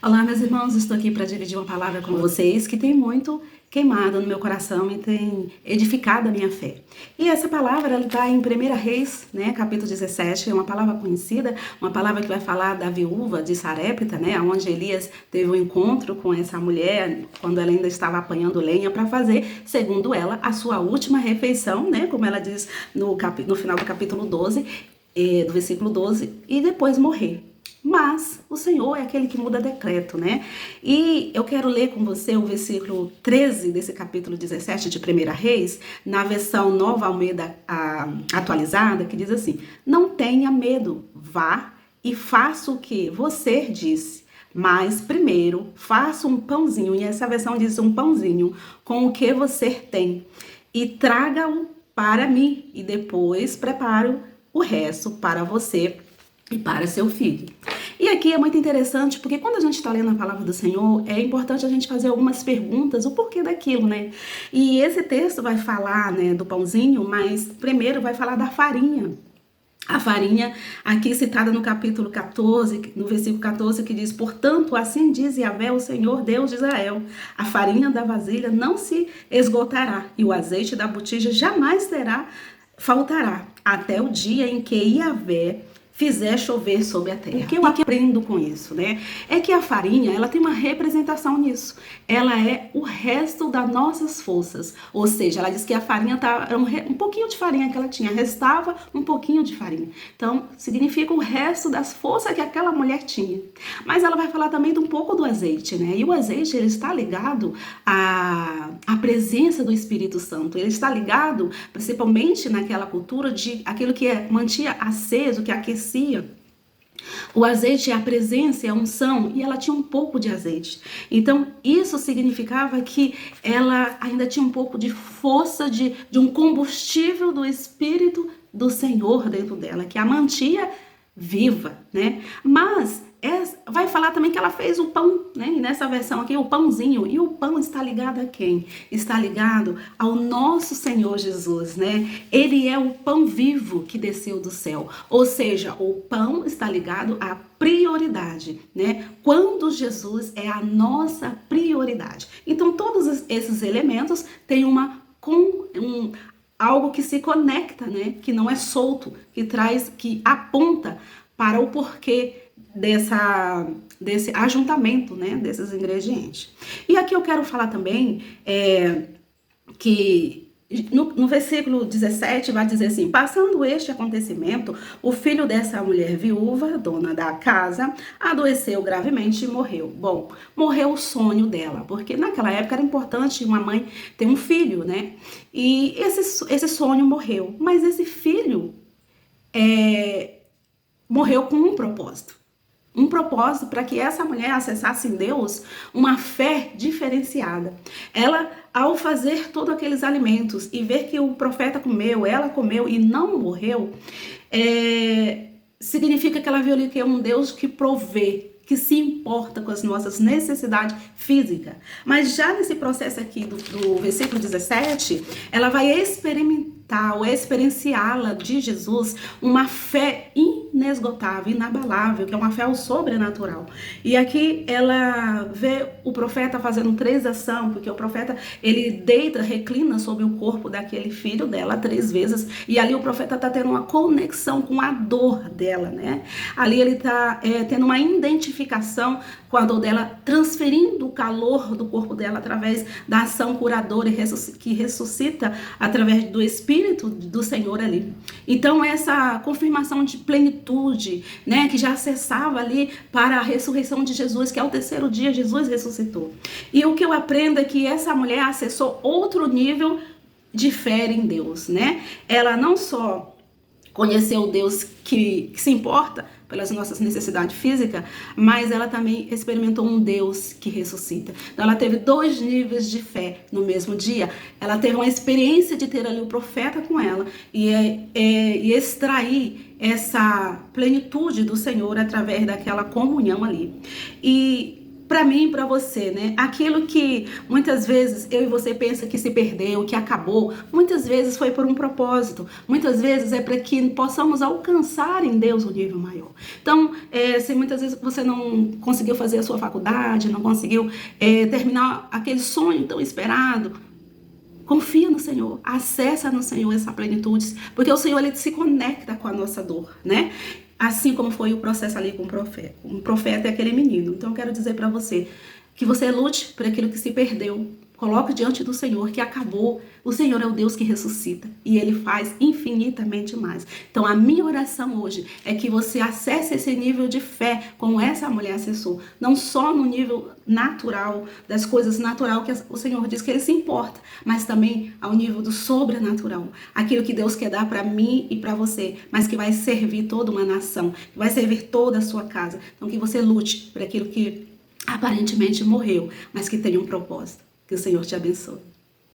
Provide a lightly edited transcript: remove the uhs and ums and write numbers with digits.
Olá, meus irmãos, estou aqui para dividir uma palavra com vocês que tem muito queimado no meu coração e tem edificado a minha fé. E essa palavra, ela está em 1 Reis, né, capítulo 17, é uma palavra conhecida, uma palavra que vai falar da viúva de Sarepta, né, onde Elias teve um encontro com essa mulher, quando ela ainda estava apanhando lenha para fazer, segundo ela, a sua última refeição, né, como ela diz no final do capítulo 12, do versículo 12, e depois morrer. Mas o Senhor é aquele que muda decreto, né? E eu quero ler com você o versículo 13 desse capítulo 17 de 1 Reis, na versão Nova Almeida atualizada, que diz assim: não tenha medo, vá e faça o que você disse. Mas primeiro faça um pãozinho, e essa versão diz um pãozinho, com o que você tem, e traga-o para mim, e depois preparo o resto para você e para seu filho. E aqui é muito interessante, porque quando a gente está lendo a palavra do Senhor, é importante a gente fazer algumas perguntas, o porquê daquilo, né? E esse texto vai falar, né, do pãozinho, mas primeiro vai falar da farinha. A farinha, aqui citada no capítulo 14, no versículo 14, que diz: portanto, assim diz Yahvé, o Senhor Deus de Israel, a farinha da vasilha não se esgotará, e o azeite da botija jamais faltará, até o dia em que Yahvé fizer chover sobre a terra. O que eu aprendo com isso, né? É que a farinha, ela tem uma representação nisso. Ela é o resto das nossas forças. Ou seja, ela diz que a farinha era um pouquinho de farinha que ela tinha, restava um pouquinho de farinha. Então, significa o resto das forças que aquela mulher tinha. Mas ela vai falar também de um pouco do azeite, né? E o azeite, ele está ligado à presença do Espírito Santo. Ele está ligado, principalmente naquela cultura, de aquilo que mantinha aceso, que aquecia. O azeite é a presença, é a unção, e ela tinha um pouco de azeite. Então, isso significava que ela ainda tinha um pouco de força, de um combustível do Espírito do Senhor dentro dela, que a mantinha viva, né? Mas vai falar também que ela fez o pão, né? E nessa versão aqui, o pãozinho. E o pão está ligado a quem? Está ligado ao nosso Senhor Jesus, né? Ele é o pão vivo que desceu do céu. Ou seja, o pão está ligado à prioridade, né? Quando Jesus é a nossa prioridade. Então, todos esses elementos têm algo que se conecta, né? Que não é solto, que aponta para o porquê desse ajuntamento, né, desses ingredientes. E aqui eu quero falar também que no versículo 17 vai dizer assim: passando este acontecimento, o filho dessa mulher viúva, dona da casa, adoeceu gravemente e morreu. Bom, morreu o sonho dela, porque naquela época era importante uma mãe ter um filho, né? E esse sonho morreu, mas esse filho morreu com um propósito. Um propósito para que essa mulher acessasse em Deus uma fé diferenciada. Ela, ao fazer todos aqueles alimentos e ver que o profeta comeu, ela comeu e não morreu, significa que ela viu ali que é um Deus que provê, que se importa com as nossas necessidades físicas. Mas já nesse processo aqui do versículo 17, ela vai experimentar ou experienciá-la de Jesus uma fé inesgotável, inabalável, que é uma fé ao sobrenatural. E aqui ela vê o profeta fazendo 3 ações, porque o profeta, ele deita, reclina sobre o corpo daquele filho dela 3 vezes, e ali o profeta está tendo uma conexão com a dor dela, né? Ali ele está tendo uma identificação com a dor dela, transferindo o calor do corpo dela através da ação curadora que ressuscita através do Espírito do Senhor ali. Então essa confirmação de plenitude, né, que já acessava ali para a ressurreição de Jesus, que ao 3º dia Jesus ressuscitou. E o que eu aprendo é que essa mulher acessou outro nível de fé em Deus, né? Ela não só conheceu o Deus que se importa pelas nossas necessidades físicas, mas ela também experimentou um Deus que ressuscita. Então ela teve 2 níveis de fé no mesmo dia. Ela teve uma experiência de ter ali o profeta com ela e extrair essa plenitude do Senhor através daquela comunhão ali. E para mim, para você, né? Aquilo que muitas vezes eu e você pensa que se perdeu, que acabou, muitas vezes foi por um propósito, muitas vezes é para que possamos alcançar em Deus um nível maior. Então, se muitas vezes você não conseguiu fazer a sua faculdade, não conseguiu terminar aquele sonho tão esperado, confia no Senhor, acessa no Senhor essa plenitude, porque o Senhor ele se conecta com a nossa dor, né? Assim como foi o processo ali com o profeta. Um profeta é aquele menino. Então eu quero dizer para você que você lute por aquilo que se perdeu. Coloque diante do Senhor que acabou. O Senhor é o Deus que ressuscita e Ele faz infinitamente mais. Então a minha oração hoje é que você acesse esse nível de fé como essa mulher acessou. Não só no nível natural, das coisas natural que o Senhor diz que Ele se importa, mas também ao nível do sobrenatural. Aquilo que Deus quer dar para mim e para você, mas que vai servir toda uma nação, que vai servir toda a sua casa. Então que você lute por aquilo que aparentemente morreu, mas que tem um propósito. Que o Senhor te abençoe.